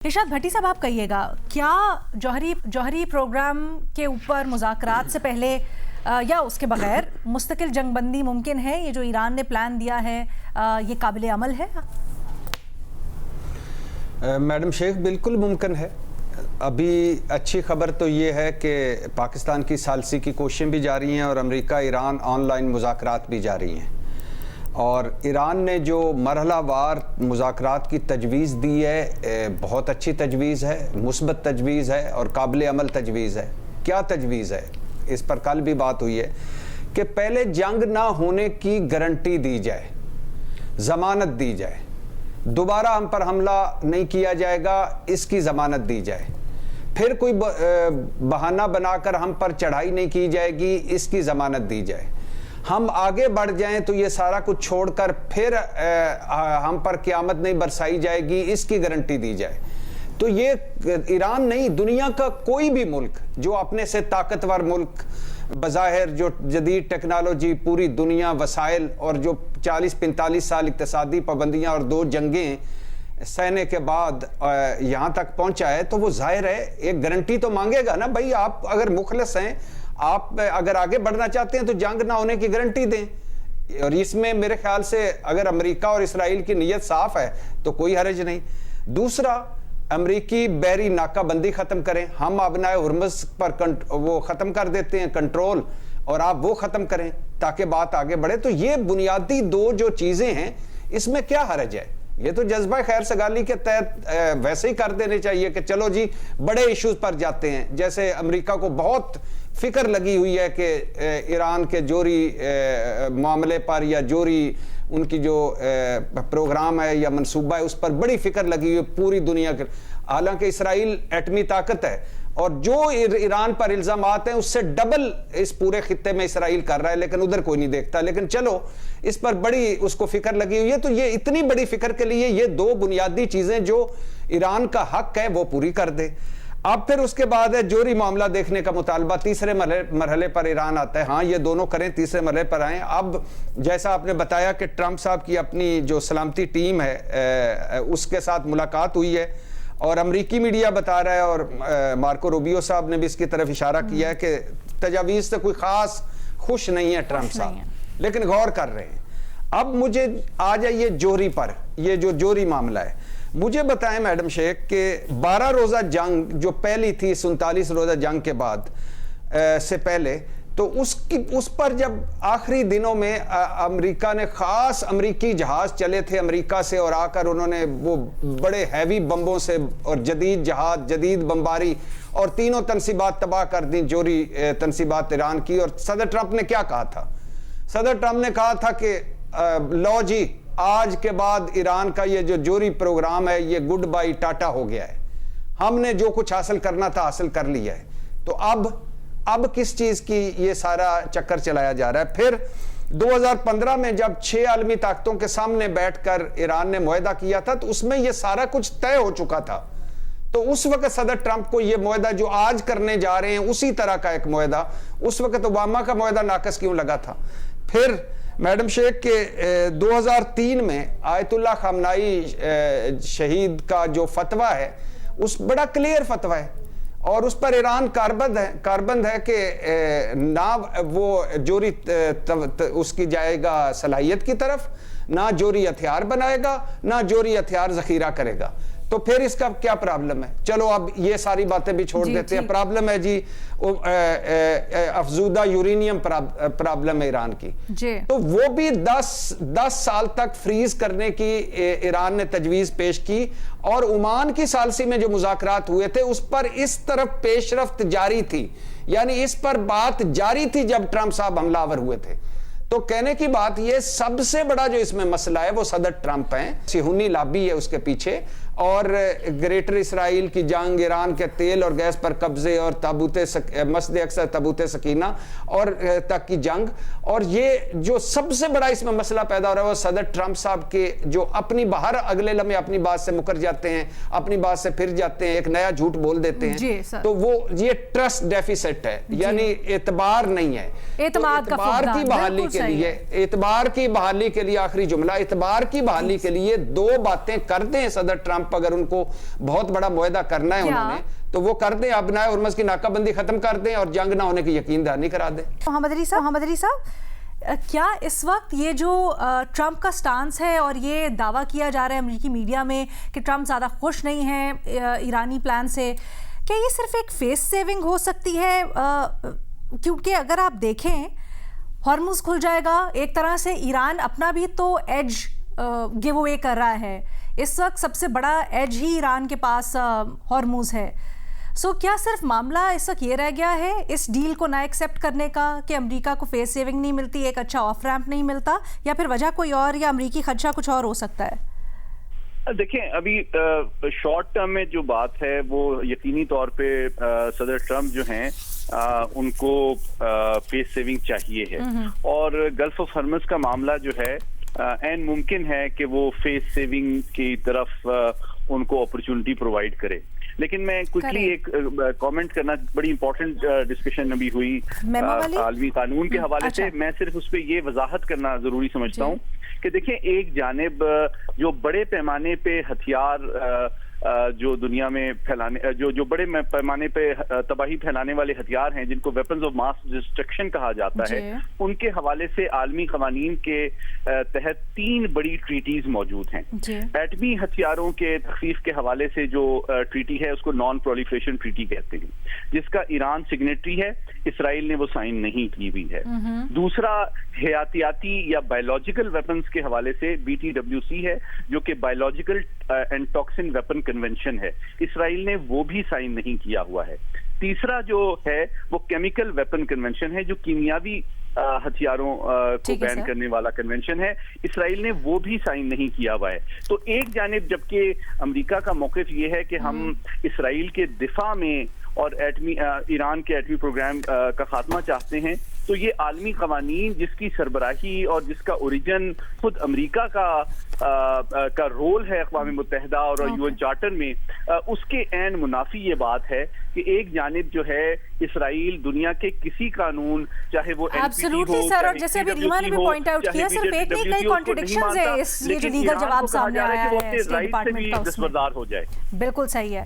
इरशाद भट्टी साहब, आप कहिएगा, क्या जौहरी प्रोग्राम के ऊपर मुज़ाकरात से पहले या उसके बगैर मुस्तकिल जंगबंदी मुमकिन है? ये जो ईरान ने प्लान दिया है ये काबिल अमल है? मैडम शेख, बिल्कुल मुमकिन है। अभी अच्छी खबर तो ये है कि पाकिस्तान की सालसी की कोशिशें भी जारी हैं और अमेरिका ईरान ऑनलाइन मुज़ाकरात भी जारी हैं। और ईरान ने जो मरहलावार मुज़ाकरात की तजवीज़ दी है, बहुत अच्छी तजवीज़ है, मुस्बत तजवीज़ है और काबिल अमल तजवीज़ है। क्या तजवीज़ है? इस पर कल भी बात हुई है कि पहले जंग ना होने की गारंटी दी जाए, ज़मानत दी जाए, दोबारा हम पर हमला नहीं किया जाएगा, इसकी ज़मानत दी जाए, फिर कोई बहाना बनाकर हम पर चढ़ाई नहीं की जाएगी, इसकी ज़मानत दी जाए, हम आगे बढ़ जाएं तो ये सारा कुछ छोड़कर फिर हम पर क़यामत नहीं बरसाई जाएगी, इसकी गारंटी दी जाए। तो ये ईरान नहीं, दुनिया का कोई भी मुल्क जो अपने से ताकतवर मुल्क, बज़ाहिर जो जदीद टेक्नोलॉजी, पूरी दुनिया, वसाइल और जो 40-45 साल इक़्तिसादी पाबंदियाँ और 2 जंगें सहने के बाद यहाँ तक पहुँचा है, तो वो ज़ाहिर है एक गारंटी तो मांगेगा ना। भाई, आप अगर मुखलिस हैं, आप अगर आगे बढ़ना चाहते हैं तो जंग ना होने की गारंटी दें। और इसमें मेरे ख्याल से अगर अमेरिका और इसराइल की नीयत साफ है तो कोई हर्ज नहीं। दूसरा, अमेरिकी बहरी नाकाबंदी ख़त्म करें, हम अबनाए हुर्मुज़ पर वो ख़त्म कर देते हैं कंट्रोल, और आप वो ख़त्म करें ताकि बात आगे बढ़े। तो ये बुनियादी 2 जो चीज़ें हैं, इसमें क्या हर्ज है? ये तो जज्बा खैर सगाली के तहत वैसे ही कर देने चाहिए कि चलो जी बड़े इश्यूज पर जाते हैं। जैसे अमेरिका को बहुत फिक्र लगी हुई है कि ईरान के जोरी मामले पर या जोरी उनकी जो प्रोग्राम है या मंसूबा है, उस पर बड़ी फिक्र लगी हुई है पूरी दुनिया के। हालांकि इसराइल एटमी ताकत है और जो ईरान पर इल्ज़ामात हैं उससे डबल इस पूरे खित्ते में इसराइल कर रहा है, लेकिन उधर कोई नहीं देखता। लेकिन चलो, इस पर बड़ी उसको फिक्र लगी हुई है। तो ये इतनी बड़ी फिक्र के लिए ये 2 बुनियादी चीज़ें जो ईरान का हक है वो पूरी कर दे। अब फिर उसके बाद है जोरी मामला देखने का मुतालबा। तीसरे मरहले पर ईरान आता है। हाँ, ये दोनों करें, तीसरे मरहले पर आएँ। अब जैसा आपने बताया कि ट्रंप साहब की अपनी जो सलामती टीम है उसके साथ मुलाकात हुई है और अमरीकी मीडिया बता रहा है और मार्को रूबियो साहब ने भी इसकी तरफ इशारा किया है कि तजावीज़ से कोई ख़ास खुश नहीं है ट्रंप साहब, लेकिन गौर कर रहे हैं। अब मुझे आ जाइए जोहरी पर, ये जो जोहरी मामला है, मुझे बताएं मैडम शेख कि 12 रोज़ा जंग जो पहली थी 47 रोज़ा जंग के बाद से पहले, तो उस पर जब आखिरी दिनों में अमेरिका ने ख़ास अमेरिकी जहाज़ चले थे अमेरिका से और आकर उन्होंने वो बड़े हैवी बम्बों से और जदीद जहाज़, जदीद बम्बारी और तीनों तनसीबात तबाह कर दी, जोरी तनसीबात ईरान की। और सदर ट्रंप ने क्या कहा था? सदर ट्रंप ने कहा था कि लो जी, आज के बाद ईरान का ये जो जोरी प्रोग्राम है ये गुड बाई टाटा हो गया है, हमने जो कुछ हासिल करना था हासिल कर लिया है। तो अब किस चीज़ की ये सारा चक्कर चलाया जा रहा है? फिर 2015 में जब 6 आलमी ताकतों के सामने बैठकर ईरान ने मुआहदा किया था, तो उसमें ये सारा कुछ तय हो चुका था। तो उस वक्त सदर ट्रंप को ये मुआहदा जो आज करने जा रहे हैं उसी तरह का एक मुआहदा, उस वक्त ओबामा का मुआहदा नाकस क्यों लगा था? फिर मैडम शेख के 2003 में आयतुल्लाह खामनाई शहीद का जो फतवा है, उस बड़ा क्लियर फतवा है और उस पर ईरान कारबंद है कि ना वो जोरी उसकी जाएगा सलाहियत की तरफ, ना जोरी हथियार बनाएगा, ना जोरी हथियार जखीरा करेगा। तो फिर इसका क्या प्रॉब्लम है? चलो अब ये सारी बातें भी छोड़ देते हैं। प्रॉब्लम है जी अफजूदा यूरेनियम प्रॉब्लम है ईरान की, तो वो भी 10 साल तक फ्रीज करने की ईरान ने तजवीज़ पेश की। और ओमान की सालसी में जो मुज़ाकरात हुए थे उस पर इस तरफ पेशरफ्त जारी थी, यानी इस पर बात जारी थी जब ट्रंप साहब हमलावर हुए थे। तो कहने की बात ये, सबसे बड़ा जो इसमें मसला है वो सदर ट्रंप हैं, सिहुनी लॉबी है उसके पीछे, और ग्रेटर इसराइल की जंग, ईरान के तेल और गैस पर कब्जे और मस्जिद अक्सा तबूत सकीना और तक की जंग। और ये जो सबसे बड़ा इसमें मसला पैदा हो रहा है वो सदर ट्रंप साहब के जो अपनी बाहर अगले लम्हे अपनी बात से मुकर जाते हैं, अपनी बात से फिर जाते हैं, एक नया झूठ बोल देते हैं। तो वो ये ट्रस्ट डेफिसिट है, यानी एतबार नहीं है। एतबार की बहाली के लिए, एतबार की बहाली के लिए आखिरी जुमला, एतबार की बहाली के लिए 2 बातें कर दें सदर ट्रंप ٹرمپ اگر ان کو بہت بڑا معاہدہ کرنا ہے انہوں نے تو وہ کر دیں, اب نہ ہرمز کی ناکہ بندی ختم کر دیں اور جنگ نہ ہونے کی یقین دہانی کرا دیں. محمد علی صاحب, کیا اس وقت یہ جو ٹرمپ کا سٹانس ہے اور یہ دعویٰ کیا جا رہا ہے امریکی میڈیا میں کہ ٹرمپ زیادہ خوش نہیں ہے ایرانی پلان سے, کیا یہ صرف ایک فیس سیونگ ہو سکتی ہے؟ کیونکہ اگر آپ دیکھیں ہارموز کھل جائے گا, ایک طرح سے ایران اپنا بھی تو ایج گیو اوے کر رہا ہے. اس وقت سب سے بڑا ایج ہی ایران کے پاس ہارموز ہے. سو کیا صرف معاملہ اس وقت یہ رہ گیا ہے اس ڈیل کو نہ ایکسیپٹ کرنے کا کہ امریکہ کو فیس سیونگ نہیں ملتی, ایک اچھا آف ریمپ نہیں ملتا, یا پھر وجہ کوئی اور یا امریکی خدشہ کچھ اور ہو سکتا ہے؟ دیکھیں, ابھی شارٹ ٹرم میں جو بات ہے وہ یقینی طور پہ صدر ٹرمپ جو ہیں ان کو فیس سیونگ چاہیے ہے, اور گلف آف ہرمز کا معاملہ جو ہے این ممکن ہے کہ وہ فیس سیونگ کی طرف ان کو اپرچونٹی پرووائڈ کرے. لیکن میں کوئکلی ایک کامنٹ کرنا, بڑی امپورٹنٹ ڈسکشن ابھی ہوئی عالمی قانون کے حوالے سے, میں صرف اس پہ یہ وضاحت کرنا ضروری سمجھتا ہوں کہ دیکھیں, ایک جانب جو بڑے پیمانے پہ ہتھیار جو دنیا میں پھیلانے, جو بڑے پیمانے پہ تباہی پھیلانے والے ہتھیار ہیں جن کو ویپنز آف ماس ڈسٹرکشن کہا جاتا ہے, ان کے حوالے سے عالمی قوانین کے تحت 3 بڑی ٹریٹیز موجود ہیں. ایٹمی ہتھیاروں کے تخفیف کے حوالے سے جو ٹریٹی ہے اس کو نان پرولیفریشن ٹریٹی کہتے ہیں, جس کا ایران سگنیٹری ہے, اسرائیل نے وہ سائن نہیں کی ہوئی ہے. دوسرا حیاتیاتی یا بایولوجیکل ویپنز کے حوالے سے BTWC ہے, جو کہ biological and toxin weapon convention ہے, اسرائیل نے وہ بھی سائن نہیں کیا ہوا ہے. تیسرا جو ہے وہ کیمیکل ویپن کنونشن ہے, جو کیمیاوی ہتھیاروں کو بین کرنے والا کنونشن ہے, اسرائیل نے وہ بھی سائن نہیں کیا ہوا ہے. تو ایک جانب جبکہ امریکہ کا موقف یہ ہے کہ ہم اسرائیل کے دفاع میں اور ایران کے ایٹمی پروگرام کا خاتمہ چاہتے ہیں, تو یہ عالمی قوانین جس کی سربراہی اور جس کا اوریجن خود امریکہ کا رول ہے اقوام متحدہ اور UN چارٹر میں, اس کے عین منافی یہ بات ہے کہ ایک جانب جو ہے اسرائیل دنیا کے کسی قانون, چاہے وہ ایبسولوٹلی سر, اور جیسے ابھی ریما نے بھی پوائنٹ آؤٹ کیا, صرف ایک نہیں, کئی کانٹرڈکشنز ہیں اس یہ جو لیگل جواب سامنے آیا ہے اسٹیٹ ڈپارٹمنٹ کا, اس میں دستبردار ہو جائے. بالکل صحیح ہے.